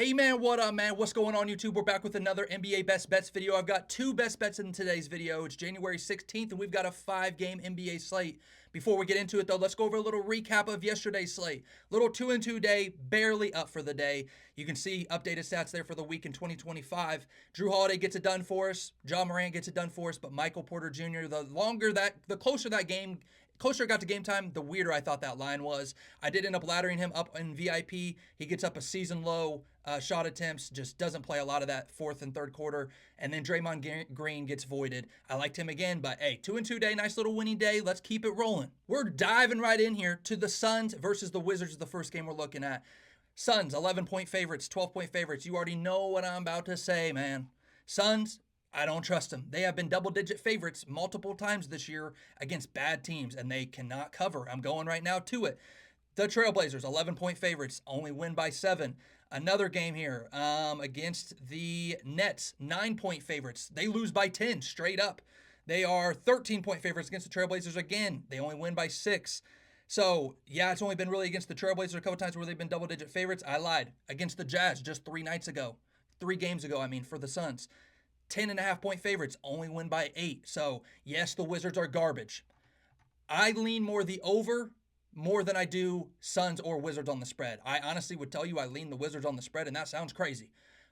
Hey man, what up man? What's going on YouTube? We're back with another NBA Best Bets video. I've got two best bets in today's video. It's January 16th and we've got a 5-game NBA slate. Before we get into it though, let's go over a little recap of yesterday's slate. Little 2-2 day, barely up for the day. You can see updated stats there for the week in 2025. Drew Holiday gets it done for us. Ja Morant gets it done for us, but Michael Porter Jr., the closer it got to game time, the weirder I thought that line was. I did end up laddering him up in VIP. He gets up a season low shot attempts, just doesn't play a lot of that fourth and third quarter. And then Draymond Green gets voided. I liked him again, but hey, 2-2 day, nice little winning day. Let's keep it rolling. We're diving right in here to the Suns versus the Wizards, the first game we're looking at. Suns, 11-point favorites, 12-point favorites. You already know what I'm about to say, man. Suns, I don't trust them. They have been double-digit favorites multiple times this year against bad teams, and they cannot cover. I'm going right now to it. The Trailblazers, 11-point favorites, only win by 7. Another game here against the Nets, 9-point favorites. They lose by 10 straight up. They are 13-point favorites against the Trailblazers again. They only win by 6. So, yeah, it's only been really against the Trailblazers a couple times where they've been double-digit favorites. I lied. Against the Jazz just 3 games ago, for the Suns. 10.5-point favorites, only win by 8. So, yes, the Wizards are garbage. I lean more the over more than I do Suns or Wizards on the spread. I honestly would tell you I lean the Wizards on the spread, and that sounds crazy.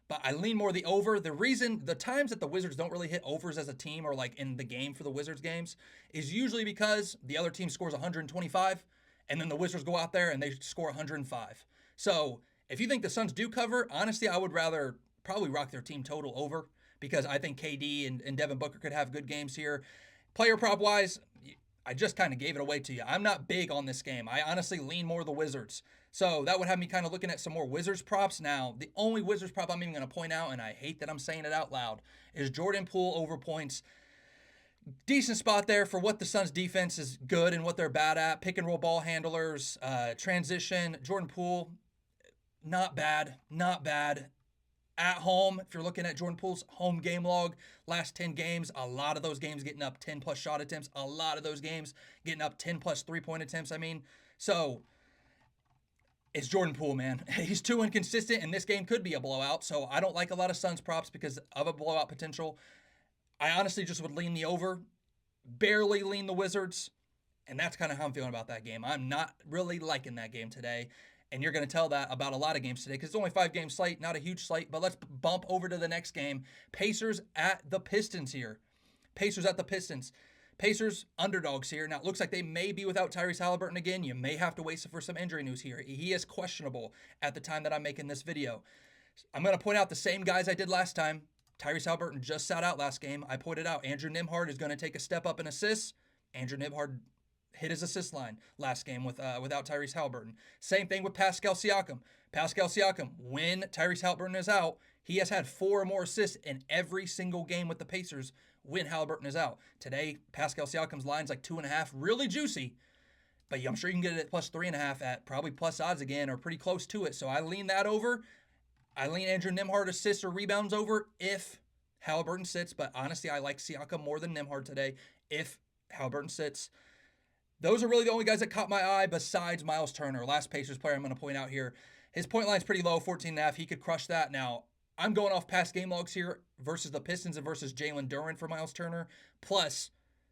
But I lean more the over. The times that the Wizards don't really hit overs as a team or like in the game for the Wizards games is usually because the other team scores 125, and then the Wizards go out there and they score 105. So if you think the Suns do cover, honestly, I would rather probably rock their team total over, because I think KD and Devin Booker could have good games here. Player prop wise, I just kind of gave it away to you. I'm not big on this game. I honestly lean more the Wizards. So that would have me kind of looking at some more Wizards props. Now, the only Wizards prop I'm even going to point out, and I hate that I'm saying it out loud, is Jordan Poole over points. Decent spot there for what the Suns defense is good and what they're bad at. Pick and roll ball handlers, transition. Jordan Poole, not bad. At home, if you're looking at Jordan Poole's home game log, last 10 games, a lot of those games getting up 10-plus shot attempts. A lot of those games getting up 10-plus three-point attempts, So, it's Jordan Poole, man. He's too inconsistent, and this game could be a blowout. So, I don't like a lot of Suns props because of a blowout potential. I honestly just would lean the over, barely lean the Wizards, and that's kind of how I'm feeling about that game. I'm not really liking that game today. And you're going to tell that about a lot of games today because it's only 5-game slate, not a huge slate. But let's bump over to the next game. Pacers at the Pistons here. Pacers at the Pistons. Pacers underdogs here. Now, it looks like they may be without Tyrese Halliburton again. You may have to wait for some injury news here. He is questionable at the time that I'm making this video. I'm going to point out the same guys I did last time. Tyrese Halliburton just sat out last game. I pointed out Andrew Nembhard is going to take a step up in assists. Andrew Nembhard hit his assist line last game without Tyrese Halliburton. Same thing with Pascal Siakam. Pascal Siakam, when Tyrese Halliburton is out, he has had 4 or more assists in every single game with the Pacers when Halliburton is out. Today, Pascal Siakam's line's like 2.5, really juicy, but I'm sure you can get it at plus 3.5 at probably plus odds again or pretty close to it. So I lean that over. I lean Andrew Nembhard assists or rebounds over if Halliburton sits, but honestly, I like Siakam more than Nembhard today if Halliburton sits. Those are really the only guys that caught my eye besides Miles Turner, last Pacers player I'm going to point out here. His point line's pretty low, 14.5. He could crush that. Now, I'm going off past game logs here versus the Pistons and versus Jalen Duren for Miles Turner, plus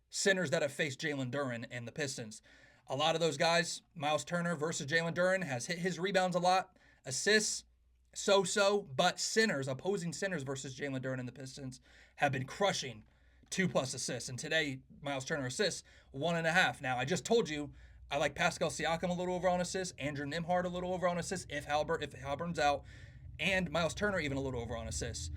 centers that have faced Jalen Duren and the Pistons. A lot of those guys, Miles Turner versus Jalen Duren, has hit his rebounds a lot. Assists, so-so, but opposing centers versus Jalen Duren and the Pistons have been crushing 2+ assists. And today, Miles Turner assists 1.5. Now, I just told you I like Pascal Siakam a little over on assists, Andrew Nembhard a little over on assists if Halliburton's out, and Miles Turner even a little over on assists.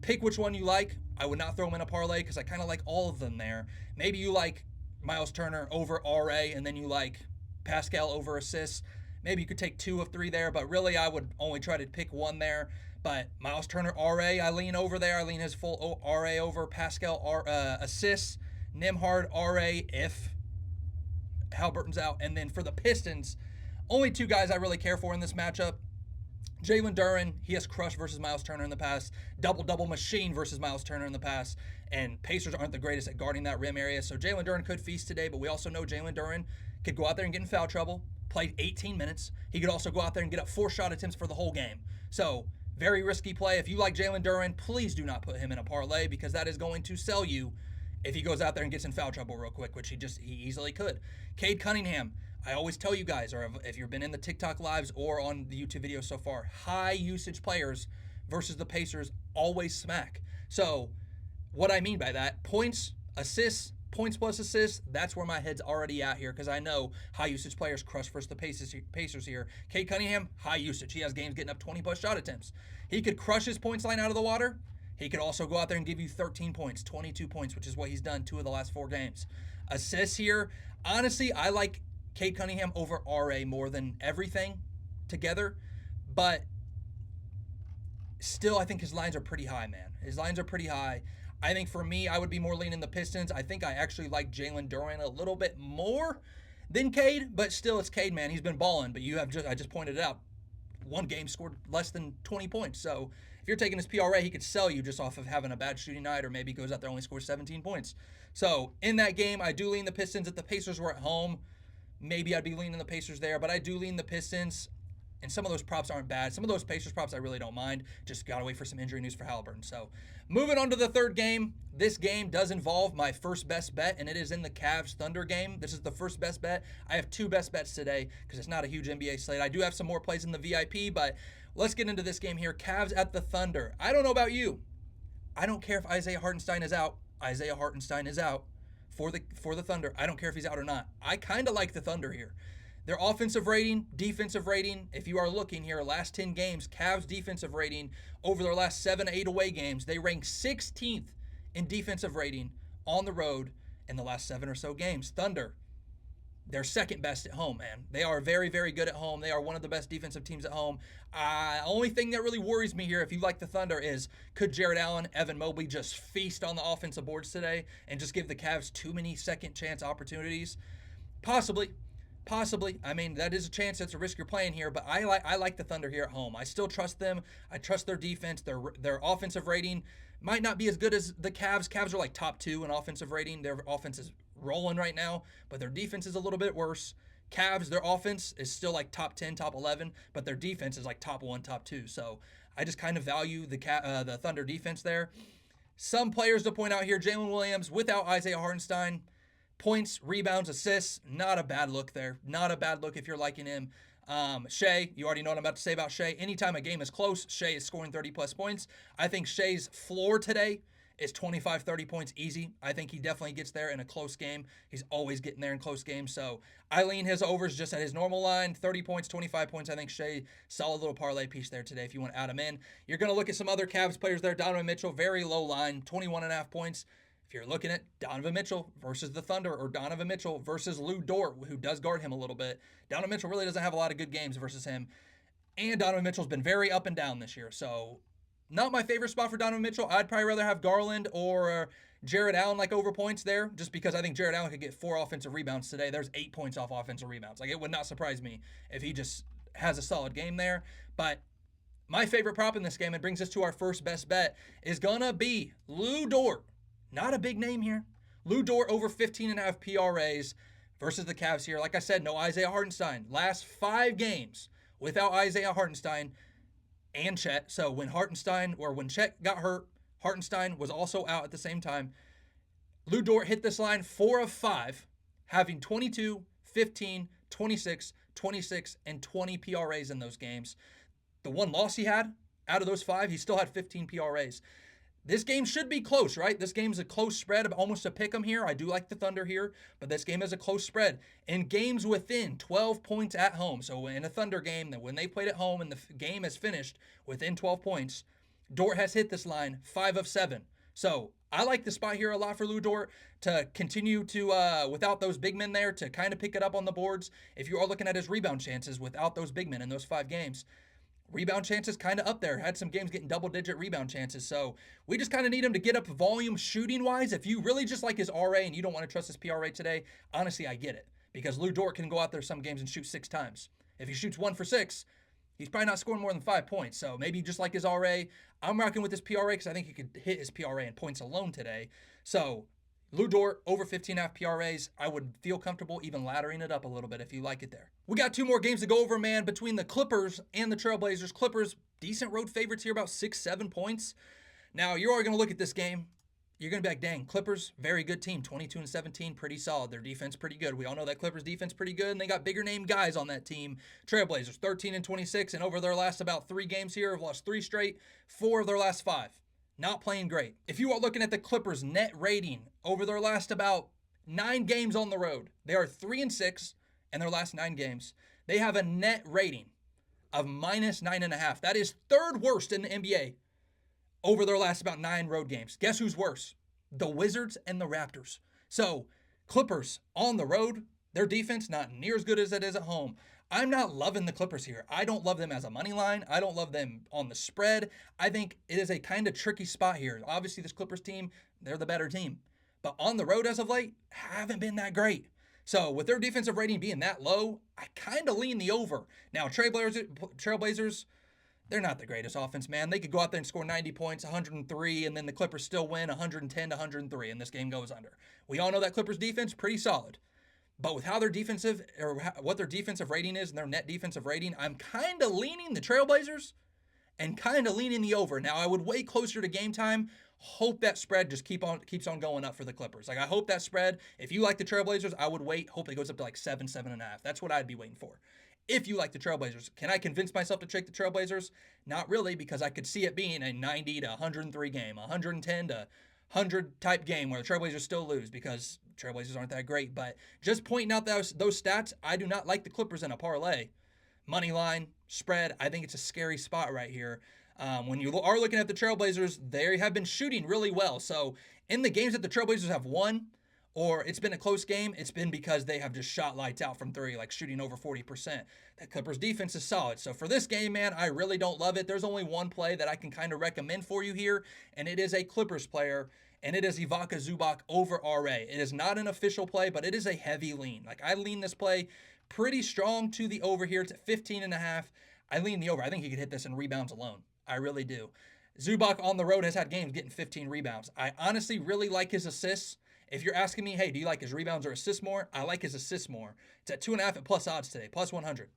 Pick which one you like. I would not throw them in a parlay because I kind of like all of them there. Maybe you like Miles Turner over RA, and then you like Pascal over assists. Maybe you could take 2 of 3 there, but really I would only try to pick one there. But Miles Turner RA, I lean over there. I lean his full RA over Pascal assists. Nembhard RA if Halliburton's out. And then for the Pistons, only 2 guys I really care for in this matchup. Jalen Duren, he has crushed versus Miles Turner in the past. Double-double machine versus Miles Turner in the past. And Pacers aren't the greatest at guarding that rim area. So Jalen Duren could feast today, but we also know Jalen Duren could go out there and get in foul trouble. Played 18 minutes. He could also go out there and get up 4 shot attempts for the whole game. So Very risky play. If you like Jalen Duren, please do not put him in a parlay because that is going to sell you if he goes out there and gets in foul trouble real quick, which he easily could. Cade Cunningham, I always tell you guys, or if you've been in the TikTok lives or on the YouTube videos so far, high usage players versus the Pacers always smack. So what I mean by that, points, assists, points plus assists, that's where my head's already at here because I know high usage players crush versus the Pacers here. Cade Cunningham, high usage. He has games getting up 20 plus shot attempts. He could crush his points line out of the water. He could also go out there and give you 13 points, 22 points, which is what he's done 2 of the last 4 games. Assists here, honestly, I like Cade Cunningham over RA more than everything together, but still I think his lines are pretty high, man. His lines are pretty high. I think for me, I would be more leaning the Pistons. I think I actually like Jalen Duren a little bit more than Cade, but still it's Cade, man. He's been balling, but I just pointed it out. 1 game scored less than 20 points. So if you're taking his PRA, he could sell you just off of having a bad shooting night, or maybe goes out there and only scores 17 points. So in that game, I do lean the Pistons. If the Pacers were at home, maybe I'd be leaning the Pacers there, but I do lean the Pistons. And some of those props aren't bad. Some of those Pacers props I really don't mind. Just got to wait for some injury news for Halliburton. So moving on to the third game. This game does involve my first best bet, and it is in the Cavs-Thunder game. This is the first best bet. I have 2 best bets today because it's not a huge NBA slate. I do have some more plays in the VIP, but let's get into this game here. Cavs at the Thunder. I don't know about you. I don't care if Isaiah Hartenstein is out. Isaiah Hartenstein is out for the Thunder. I don't care if he's out or not. I kind of like the Thunder here. Their offensive rating, defensive rating, if you are looking here, last 10 games, Cavs defensive rating over their last 7 8 away games, they rank 16th in defensive rating on the road in the last 7 or so games. Thunder, they're second best at home, man. They are very, very good at home. They are one of the best defensive teams at home. Only thing that really worries me here, if you like the Thunder, is could Jared Allen, Evan Mobley just feast on the offensive boards today and just give the Cavs too many second chance opportunities? Possibly. I mean, that is a chance. That's a risk you're playing here, but I like the Thunder here at home. I still trust them. I trust their defense. Their offensive rating might not be as good as the Cavs. Cavs are like top 2 in offensive rating. Their offense is rolling right now, but their defense is a little bit worse. Cavs, their offense is still like top 10, top 11, but their defense is like top 1, top 2. So I just kind of value the Thunder defense there. Some players to point out here: Jalen Williams without Isaiah Hartenstein. Points, rebounds, assists, not a bad look there. Not a bad look if you're liking him. Shea, you already know what I'm about to say about Shea. Anytime a game is close, Shea is scoring 30-plus points. I think Shea's floor today is 25, 30 points easy. I think he definitely gets there in a close game. He's always getting there in close games. So I lean his overs just at his normal line, 30 points, 25 points. I think Shea, solid little parlay piece there today if you want to add him in. You're going to look at some other Cavs players there. Donovan Mitchell, very low line, 21.5 points. If you're looking at Donovan Mitchell versus the Thunder, or Donovan Mitchell versus Lou Dort, who does guard him a little bit, Donovan Mitchell really doesn't have a lot of good games versus him. And Donovan Mitchell's been very up and down this year. So not my favorite spot for Donovan Mitchell. I'd probably rather have Garland or Jared Allen like over points there, just because I think Jared Allen could get 4 offensive rebounds today. There's 8 points off offensive rebounds. Like, it would not surprise me if he just has a solid game there. But my favorite prop in this game, it brings us to our first best bet, is going to be Lou Dort. Not a big name here. Lou Dort over 15.5 PRAs versus the Cavs here. Like I said, no Isaiah Hartenstein. Last 5 games without Isaiah Hartenstein and Chet. So when Chet got hurt, Hartenstein was also out at the same time. Lou Dort hit this line 4 of 5, having 22, 15, 26, 26, and 20 PRAs in those games. The one loss he had, out of those 5, he still had 15 PRAs. This game should be close, right? This game's a close spread, almost a pick 'em here. I do like the Thunder here, but this game is a close spread. In games within 12 points at home, so in a Thunder game, that when they played at home and the game is finished within 12 points, Dort has hit this line 5 of 7. So I like the spot here a lot for Lou Dort to continue to, without those big men there, to kind of pick it up on the boards. If you are looking at his rebound chances without those big men in those 5 games, rebound chances kind of up there. Had some games getting double-digit rebound chances. So we just kind of need him to get up volume shooting-wise. If you really just like his RA and you don't want to trust his PRA today, honestly, I get it. Because Lou Dort can go out there some games and shoot 6 times. If he shoots 1 for 6, he's probably not scoring more than 5 points. So maybe just like his RA, I'm rocking with his PRA because I think he could hit his PRA in points alone today. So Lou Dort over 15.5 PRAs. I would feel comfortable even laddering it up a little bit if you like it there. We got 2 more games to go over, man, between the Clippers and the Trailblazers. Clippers decent road favorites here, about 6-7 points. Now, you're already going to look at this game. You're going to be like, dang, Clippers, very good team. 22-17, pretty solid. Their defense pretty good. We all know that Clippers defense pretty good, and they got bigger name guys on that team. Trailblazers, 13-26, and over their last about 3 games here, have lost 3 straight, 4 of their last 5. Not playing great. If you are looking at the Clippers' net rating over their last about 9 games on the road, they are 3-6 in their last 9 games. They have a net rating of -9.5. That is 3rd worst in the NBA over their last about 9 road games. Guess who's worse? The Wizards and the Raptors. So, Clippers on the road, their defense not near as good as it is at home. I'm not loving the Clippers here. I don't love them as a money line. I don't love them on the spread. I think it is a kind of tricky spot here. Obviously, this Clippers team, they're the better team. But on the road as of late, haven't been that great. So with their defensive rating being that low, I kind of lean the over. Now, Trailblazers, they're not the greatest offense, man. They could go out there and score 90 points, 103, and then the Clippers still win 110-103, and this game goes under. We all know that Clippers defense, pretty solid. But with how their defensive, or what their defensive rating is and their net defensive rating, I'm kind of leaning the Trailblazers and kind of leaning the over. Now, I would wait closer to game time. Hope that spread just keeps on going up for the Clippers. Like, I hope that spread, if you like the Trailblazers, I would wait. Hope it goes up to like 7.5. That's what I'd be waiting for. If you like the Trailblazers, can I convince myself to take the Trailblazers? Not really, because I could see it being a 90-103 game, 110-100 type game where the Trailblazers still lose because Trailblazers aren't that great. But just pointing out those stats, I do not like the Clippers in a parlay. Money line, spread, I think it's a scary spot right here. When you are looking at the Trailblazers, they have been shooting really well. So in the games that the Trailblazers have won, or it's been a close game, it's been because they have just shot lights out from 3, like shooting over 40%. That Clippers defense is solid. So for this game, man, I really don't love it. There's only one play that I can kind of recommend for you here, and it is a Clippers player, and it is Ivica Zubac over RA. It is not an official play, but it is a heavy lean. Like, I lean this play pretty strong to the over here. It's at 15.5. I lean the over. I think he could hit this in rebounds alone. I really do. Zubac on the road has had games getting 15 rebounds. I honestly really like his assists. If you're asking me, hey, do you like his rebounds or assists more? I like his assists more. It's at 2.5 at plus odds today, plus 100.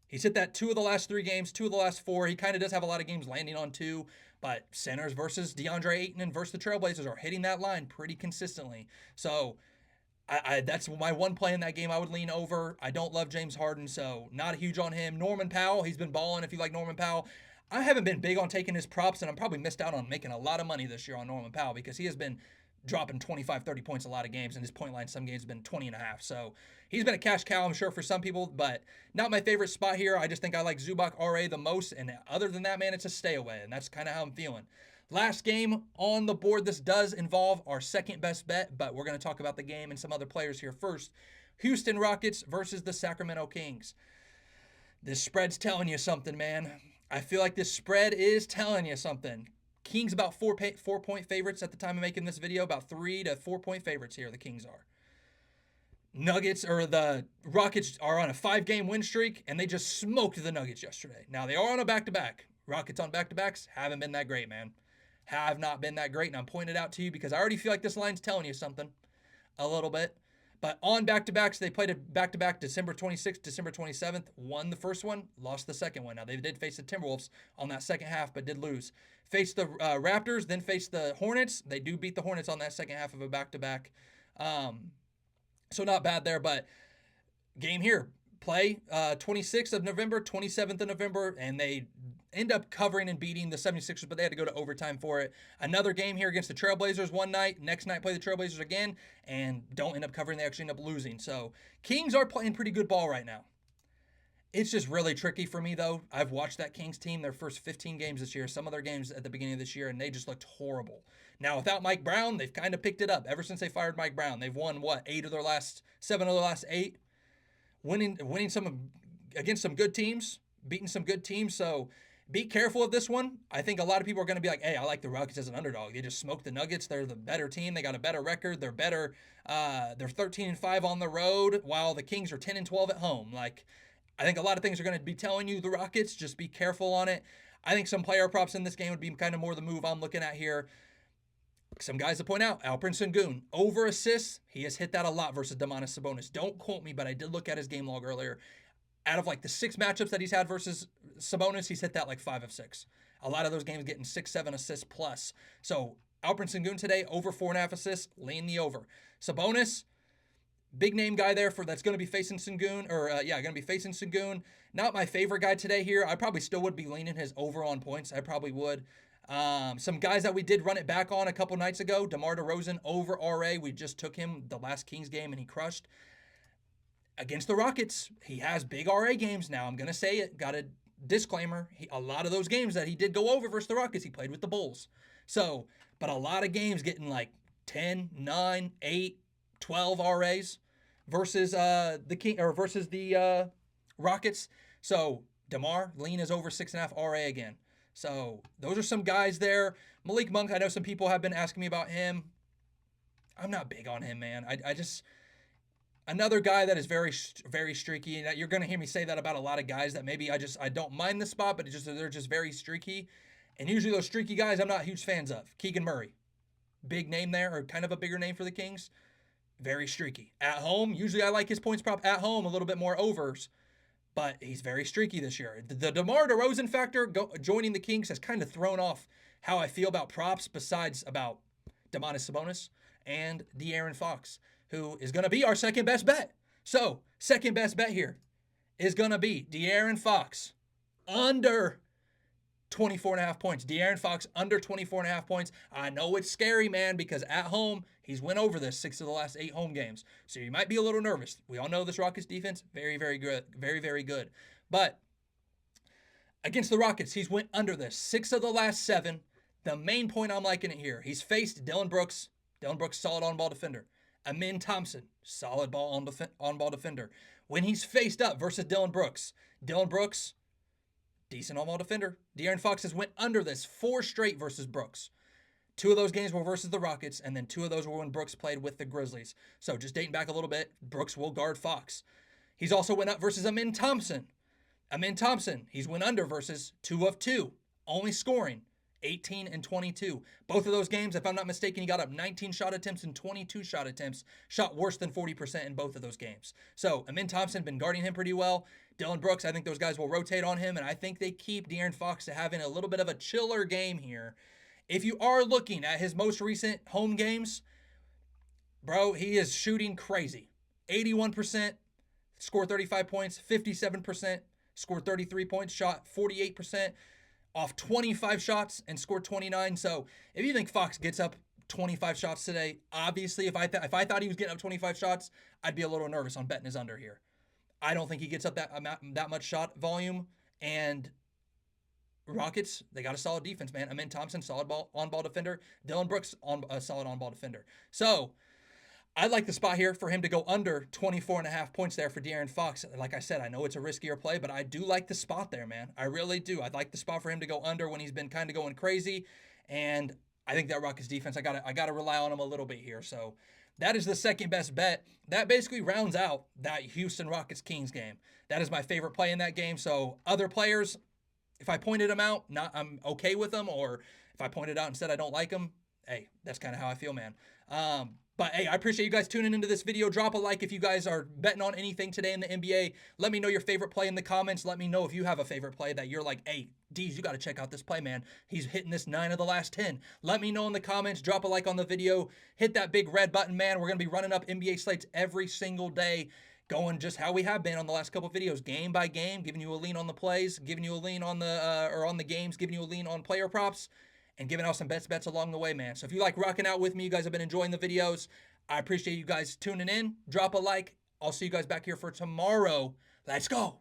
He's hit that 2 of the last 3 games, 2 of the last 4. He kind of does have a lot of games landing on 2, but centers versus DeAndre Ayton and versus the Trailblazers are hitting that line pretty consistently. So that's my one play in that game I would lean over. I don't love James Harden, so not huge on him. Norman Powell, he's been balling if you like Norman Powell. I haven't been big on taking his props, and I'm probably missed out on making a lot of money this year on Norman Powell because he has been dropping 25, 30 points a lot of games, and his point line some games have been 20.5. So he's been a cash cow, I'm sure, for some people, but not my favorite spot here. I just think I like Zubac RA the most, and other than that, man, it's a stay away, and that's kind of how I'm feeling. Last game on the board. This does involve our second best bet, but we're going to talk about the game and some other players here first. Houston Rockets versus the Sacramento Kings. This spread's telling you something, man. I feel like this spread is telling you something. Kings about 4-point favorites at the time of making this video. About 3 to 4 point favorites here, the Kings are. The Rockets are on a 5-game win streak, and they just smoked the Nuggets yesterday. Now, they are on a back-to-back. Rockets on back-to-backs haven't been that great, man. Have not been that great, and I'm pointing it out to you because I already feel like this line's telling you something a little bit. But on back-to-backs, they played a back-to-back December 26th, December 27th, won the first one, lost the second one. Now, they did face the Timberwolves on that second half, but did lose. Faced the Raptors, then faced the Hornets. They do beat the Hornets on that second half of a back-to-back. So not bad there, but game here. Play 26th of November, 27th of November, and they end up covering and beating the 76ers, but they had to go to overtime for it. Another game here against the Trailblazers one night. Next night, play the Trailblazers again, and don't end up covering. They actually end up losing. So Kings are playing pretty good ball right now. It's just really tricky for me, though. I've watched that Kings team their first 15 games this year, some of their games at the beginning of this year, and they just looked horrible. Now, without Mike Brown, they've kind of picked it up. Ever since they fired Mike Brown, they've won, 7 of their last 8? Winning some against some good teams, beating some good teams. So be careful of this one. I think a lot of people are going to be like, hey, I like the Rockets as an underdog. They just smoked the Nuggets. They're the better team. They got a better record. They're better. They're 13-5 on the road, while the Kings are 10-12 at home. Like, I think a lot of things are going to be telling you the Rockets. Just be careful on it. I think some player props in this game would be kind of more the move I'm looking at here. Some guys to point out, Alperen Sengun, over assists. He has hit that a lot versus Domantas Sabonis. Don't quote me, but I did look at his game log earlier. Out of like the 6 matchups that he's had versus Sabonis, he's hit that like 5 of 6. A lot of those games getting 6-7 assists plus. So Alperen Sengun today, over 4.5 assists, lean the over. Sabonis, big name guy there for that's going to be facing Sengun, going to be facing Sengun. Not my favorite guy today here. I probably still would be leaning his over on points. I probably would. Some guys that we did run it back on a couple nights ago, DeMar DeRozan over RA. We just took him the last Kings game and he crushed. Against the Rockets, he has big RA games. Now, I'm going to say it. Got a disclaimer. A lot of those games that he did go over versus the Rockets, he played with the Bulls. So, but a lot of games getting like 10, 9, 8, 12 RAs versus the Rockets. So, DeMar, lean is over 6.5 RA again. So, those are some guys there. Malik Monk, I know some people have been asking me about him. I'm not big on him, man. I just... Another guy that is very, very streaky, and you're going to hear me say that about a lot of guys that maybe I don't mind the spot, but they're just very streaky. And usually those streaky guys I'm not huge fans of. Keegan Murray, big name there, or kind of a bigger name for the Kings. Very streaky. At home, usually I like his points prop at home, a little bit more overs, but he's very streaky this year. The DeMar DeRozan factor joining the Kings has kind of thrown off how I feel about props besides about Domantas Sabonis and De'Aaron Fox, who is going to be our second best bet. So, second best bet here is going to be De'Aaron Fox under 24.5 points. De'Aaron Fox under 24.5 points. I know it's scary, man, because at home, he's went over this 6 of the last 8 home games. So you might be a little nervous. We all know this Rockets defense, very, very good. Very, very good. But against the Rockets, he's went under this 6 of the last 7. The main point I'm liking it here, he's faced Dillon Brooks. Dillon Brooks, solid on-ball defender. Amin Thompson, solid on-ball defender. When he's faced up versus Dillon Brooks, decent on-ball defender. De'Aaron Fox has went under this 4 straight versus Brooks. 2 of those games were versus the Rockets, and then 2 of those were when Brooks played with the Grizzlies. So just dating back a little bit, Brooks will guard Fox. He's also went up versus Amin Thompson. He's went under versus 2 of 2, only scoring 18 and 22. Both of those games, if I'm not mistaken, he got up 19 shot attempts and 22 shot attempts, shot worse than 40% in both of those games. So Amin Thompson been guarding him pretty well. Dillon Brooks, I think those guys will rotate on him, and I think they keep De'Aaron Fox to having a little bit of a chiller game here. If you are looking at his most recent home games, bro, he is shooting crazy. 81%, scored 35 points, 57%, scored 33 points, shot 48%. Off 25 shots and scored 29. So if you think Fox gets up 25 shots today, obviously if I thought he was getting up 25 shots, I'd be a little nervous on betting his under here. I don't think he gets up that much shot volume. And Rockets, they got a solid defense, man. Amin Thompson, solid on-ball defender. Dillon Brooks, solid on-ball defender. So I like the spot here for him to go under 24.5 points there for De'Aaron Fox. Like I said, I know it's a riskier play, but I do like the spot there, man. I really do. I'd like the spot for him to go under when he's been kind of going crazy. And I think that Rockets defense, I gotta rely on him a little bit here. So that is the second best bet. That basically rounds out that Houston Rockets Kings game. That is my favorite play in that game. So other players, if I pointed them out, I'm okay with them, or if I pointed out and said I don't like them, hey, that's kind of how I feel, man. But hey, I appreciate you guys tuning into this video. Drop a like if you guys are betting on anything today in the NBA. Let me know your favorite play in the comments. Let me know if you have a favorite play that you're like, hey, Deez, you got to check out this play, man. He's hitting this 9 of the last 10. Let me know in the comments. Drop a like on the video. Hit that big red button, man. We're going to be running up NBA slates every single day, going just how we have been on the last couple videos, game by game, giving you a lean on the plays, giving you a lean on the games, giving you a lean on player props, and giving out some bets along the way, man. So if you like rocking out with me, you guys have been enjoying the videos. I appreciate you guys tuning in. Drop a like. I'll see you guys back here for tomorrow. Let's go.